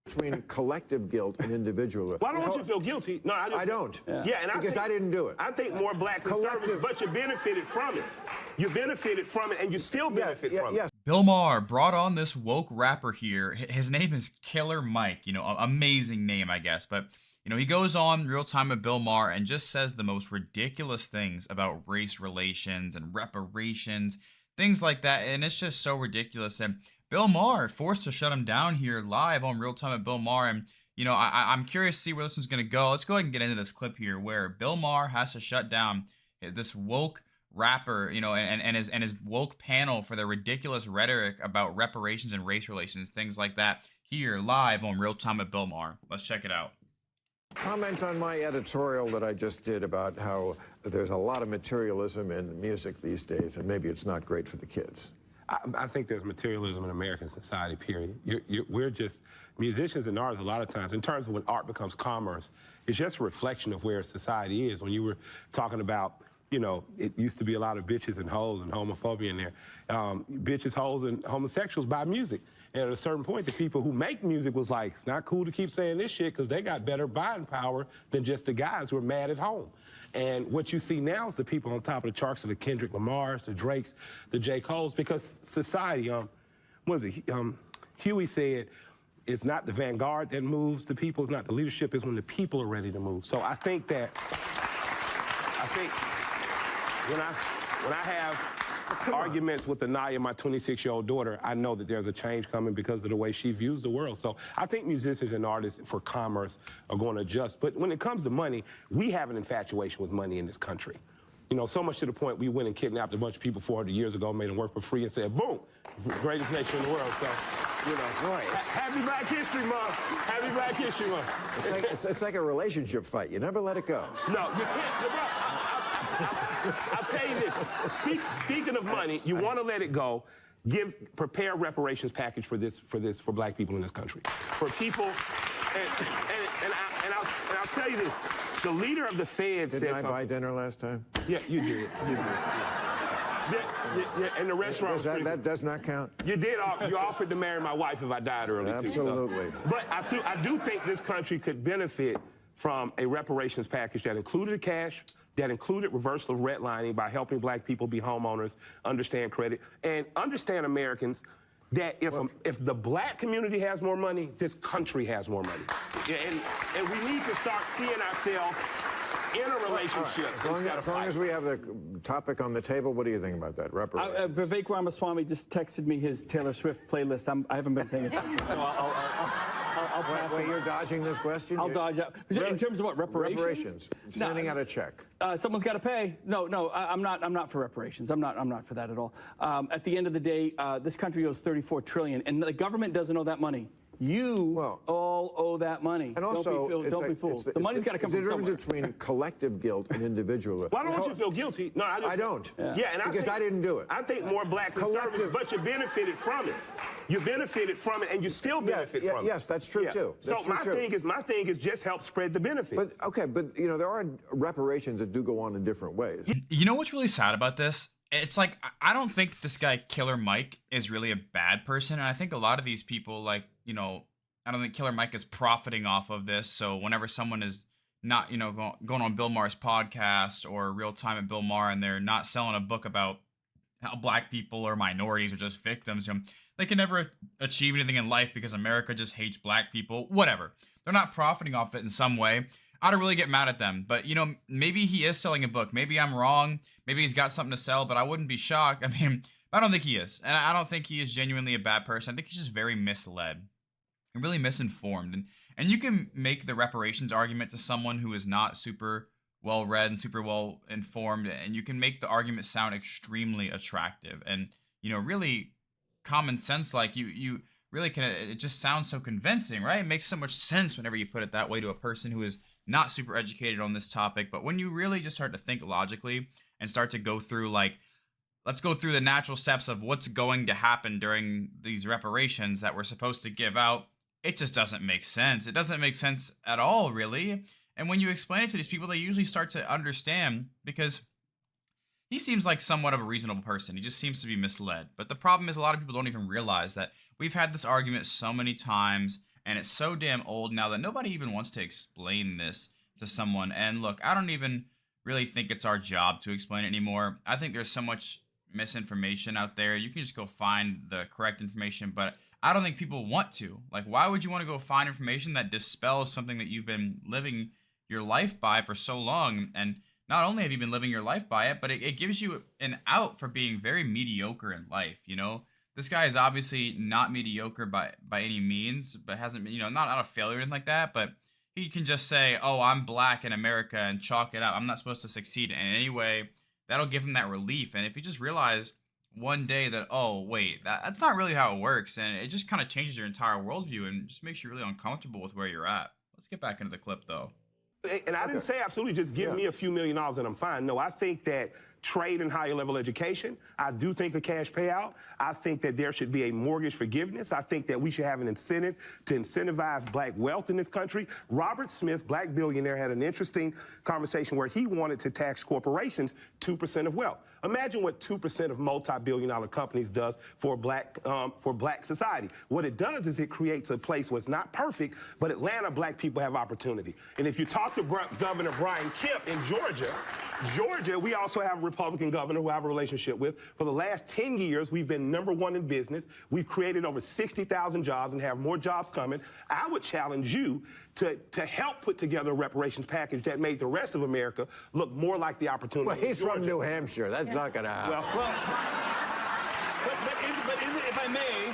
between collective guilt and individual. Well, I don't want you to feel guilty. No, I don't. Yeah, and because I didn't do it. I think more black conservatives, but you benefited from it. You benefited from it, and you still benefit from it. Bill Maher brought on this woke rapper here. His name is Killer Mike. You know, amazing name, I guess. But, you know, he goes on Real Time with Bill Maher and just says the most ridiculous things about race relations and reparations, things like that. And it's just so ridiculous. And Bill Maher forced to shut him down here live on Real Time with Bill Maher. And, you know, I'm curious to see where this one's going to go. Let's go ahead and get into this clip here where Bill Maher has to shut down this woke rapper, you know, and his woke panel for their ridiculous rhetoric about reparations and race relations, things like that, here live on Real Time with Bill Maher. Let's check it out. Comment on my editorial that I just did about how there's a lot of materialism in music these days, and maybe it's not great for the kids. I think there's materialism in American society, period. We're just, musicians and artists a lot of times, in terms of when art becomes commerce, it's just a reflection of where society is. When you were talking about, you know, it used to be a lot of bitches and hoes and homophobia in there. Bitches, hoes, and homosexuals buy music. And at a certain point, the people who make music was like, it's not cool to keep saying this shit because they got better buying power than just the guys who are mad at home. And what you see now is the people on top of the charts are the Kendrick Lamars, the Drakes, the J. Coles, because society, what is it? Huey said, it's not the vanguard that moves the people, it's not the leadership, it's when the people are ready to move. So I think when I have arguments with Anaya, my 26-year-old daughter, I know that there's a change coming because of the way she views the world. So I think musicians and artists for commerce are going to adjust. But when it comes to money, we have an infatuation with money in this country. You know, so much to the point we went and kidnapped a bunch of people 400 years ago, made them work for free, and said, boom, greatest nation in the world. So, you know, happy Black History Month. Happy Black History Month. It's like a relationship fight. You never let it go. No, you can't. I'll tell you this. Speaking of money, you want to let it go. Prepare a reparations package for black people in this country. For people, and I'll tell you this. The leader of the Fed said something. Didn't I buy dinner last time? Yeah, you did. You did. Yeah, and the restaurant. That does not count. You did. You offered to marry my wife if I died early. Absolutely. Too, so. But I do think this country could benefit from a reparations package that included cash, that included reversal of redlining by helping black people be homeowners, understand credit, and understand Americans that if the black community has more money, this country has more money. Yeah, and we need to start seeing ourselves in a relationship. As long as we have the topic on the table, what do you think about that? Reparations. Vivek Ramaswamy just texted me his Taylor Swift playlist. I haven't been paying attention, so I'll pass. Wait, you're dodging this question? I'll dodge out. In terms of what, reparations? Reparations. Sending out a check. Someone's got to pay. No, I'm not for reparations. I'm not for that at all. At the end of the day, this country owes $34 trillion, and the government doesn't owe that money. You all owe that money. And also, don't be fooled. The money's got to come from somewhere. There's a difference between collective guilt and individual. Well, I don't want you to feel guilty. No, I don't. Yeah, and because I didn't do it. I think more black conservatives, but you benefited from it. You benefited from it, and you still benefit from it. Yes, that's true too. So my thing is just help spread the benefits. But you know, there are reparations that do go on in different ways. You know what's really sad about this? It's like, I don't think this guy Killer Mike is really a bad person, and I think a lot of these people, like, you know, I don't think Killer Mike is profiting off of this. So whenever someone is not, you know, going on Bill Maher's podcast or Real Time at Bill Maher, and they're not selling a book about how black people or minorities are just victims, you know, they can never achieve anything in life because America just hates black people, whatever. They're not profiting off it in some way. I don't really get mad at them, but, you know, maybe he is selling a book. Maybe I'm wrong. Maybe he's got something to sell, but I wouldn't be shocked. I mean, I don't think he is. And I don't think he is genuinely a bad person. I think he's just very misled and really misinformed. And you can make the reparations argument to someone who is not super well read and super well informed, and you can make the argument sound extremely attractive and, you know, really common sense. Like you really can, it just sounds so convincing, right? It makes so much sense whenever you put it that way to a person who is not super educated on this topic. But when you really just start to think logically and start to go through, like, let's go through the natural steps of what's going to happen during these reparations that we're supposed to give out, it just doesn't make sense. It doesn't make sense at all, really. And when you explain it to these people, they usually start to understand, because he seems like somewhat of a reasonable person. He just seems to be misled. But the problem is a lot of people don't even realize that we've had this argument so many times, and it's so damn old now that nobody even wants to explain this to someone. And look, I don't even really think it's our job to explain it anymore. I think there's so much misinformation out there. You can just go find the correct information, but I don't think people want to. Like, why would you want to go find information that dispels something that you've been living your life by for so long? And not only have you been living your life by it, but it gives you an out for being very mediocre in life. You know, this guy is obviously not mediocre by any means, but hasn't been, you know, not a failure or anything like that, but he can just say, oh, I'm black in America, and chalk it up. I'm not supposed to succeed in any way. That'll give him that relief. And if you just realize one day that, oh, wait, that's not really how it works, and it just kind of changes your entire worldview and just makes you really uncomfortable with where you're at. Let's get back into the clip, though. And I didn't say absolutely just give me a few $1 million and I'm fine. No, I think that trade and higher level education, I do think a cash payout. I think that there should be a mortgage forgiveness. I think that we should have an incentive to incentivize black wealth in this country. Robert Smith, black billionaire, had an interesting conversation where he wanted to tax corporations 2% of wealth. Imagine what 2% of multi-billion-dollar companies does for black society. What it does is it creates a place where it's not perfect, but Atlanta black people have opportunity. And if you talk to Governor Brian Kemp in Georgia, we also have a Republican governor who I have a relationship with. For the last 10 years, we've been #1 in business. We've created over 60,000 jobs and have more jobs coming. I would challenge you to help put together a reparations package that made the rest of America look more like the opportunity. Well, he's from New Hampshire. That's not going to happen. But is it, if I may,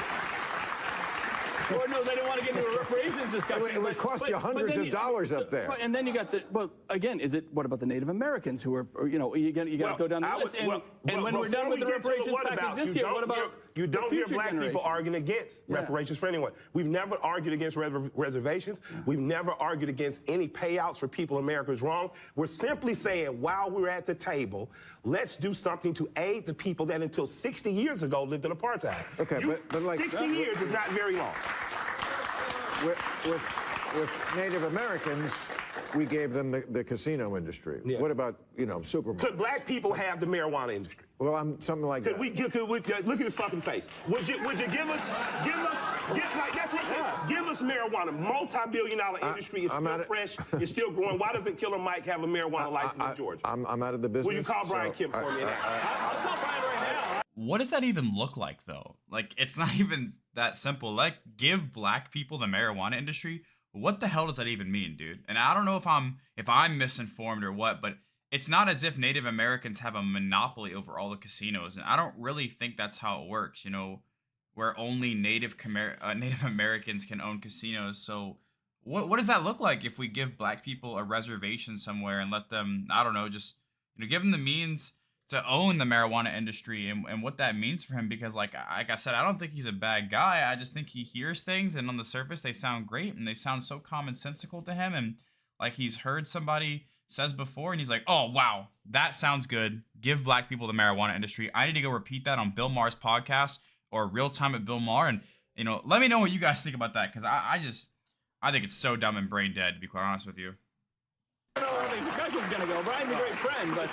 Lord knows I didn't want to get into a reparations discussion. It would cost you hundreds of dollars up there. Right, and then you got well, again, what about the Native Americans who are, you know, you got to go down the list. And when we're done with the reparations package this year, what about you don't hear black people arguing against reparations for anyone. We've never argued against reservations. We've never argued against any payouts for people America's wrong. We're simply saying, while we're at the table, let's do something to aid the people that until 60 years ago lived in apartheid. Okay, but like 60 years is not very long. With Native Americans, we gave them the casino industry. Yeah. What about, you know, supermarkets? Could black people have the marijuana industry? Well, something like that. Look at his fucking face. Would you give us marijuana? Multi-billion-dollar industry is still fresh. It's still growing. Why doesn't Killer Mike have a marijuana license in Georgia? I'm out of the business. Will you call Brian Kemp for me now? I'll call Brian right now. What does that even look like, though? Like, it's not even that simple. Like, give black people the marijuana industry. What the hell does that even mean, dude? And I don't know if I'm misinformed or what, but it's not as if Native Americans have a monopoly over all the casinos, and I don't really think that's how it works. You know, where only Native Americans can own casinos. So, what does that look like if we give black people a reservation somewhere and let them, I don't know, just give them the means to own the marijuana industry and what that means for him? Because like I said, I don't think he's a bad guy. I just think he hears things and on the surface they sound great and they sound so commonsensical to him, and like he's heard somebody says before and he's like, oh wow, that sounds good. Give black people the marijuana industry. I need to go repeat that on Bill Maher's podcast or Real Time at Bill Maher, and let me know what you guys think about that, because I think it's so dumb and brain dead, to be quite honest with you. I don't know how the discussion's gonna go. Brian's a great friend, but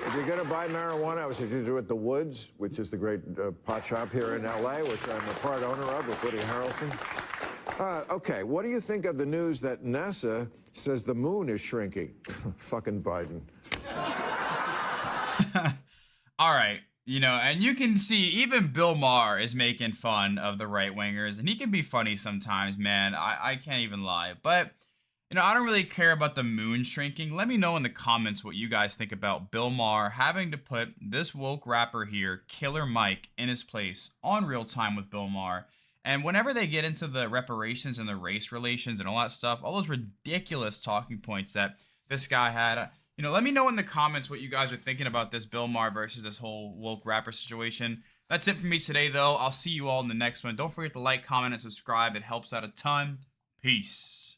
if you're going to buy marijuana, I would suggest you do it at the Woods, which is the great pot shop here in L.A., which I'm a part owner of with Woody Harrelson. Okay, what do you think of the news that NASA says the moon is shrinking? Fucking Biden. All right, and you can see even Bill Maher is making fun of the right-wingers, and he can be funny sometimes, man. I can't even lie, but I don't really care about the moon shrinking. Let me know in the comments what you guys think about Bill Maher having to put this woke rapper here, Killer Mike, in his place on Real Time with Bill Maher. And whenever they get into the reparations and the race relations and all that stuff, all those ridiculous talking points that this guy had, let me know in the comments what you guys are thinking about this Bill Maher versus this whole woke rapper situation. That's it for me today, though. I'll see you all in the next one. Don't forget to like, comment, and subscribe. It helps out a ton. Peace.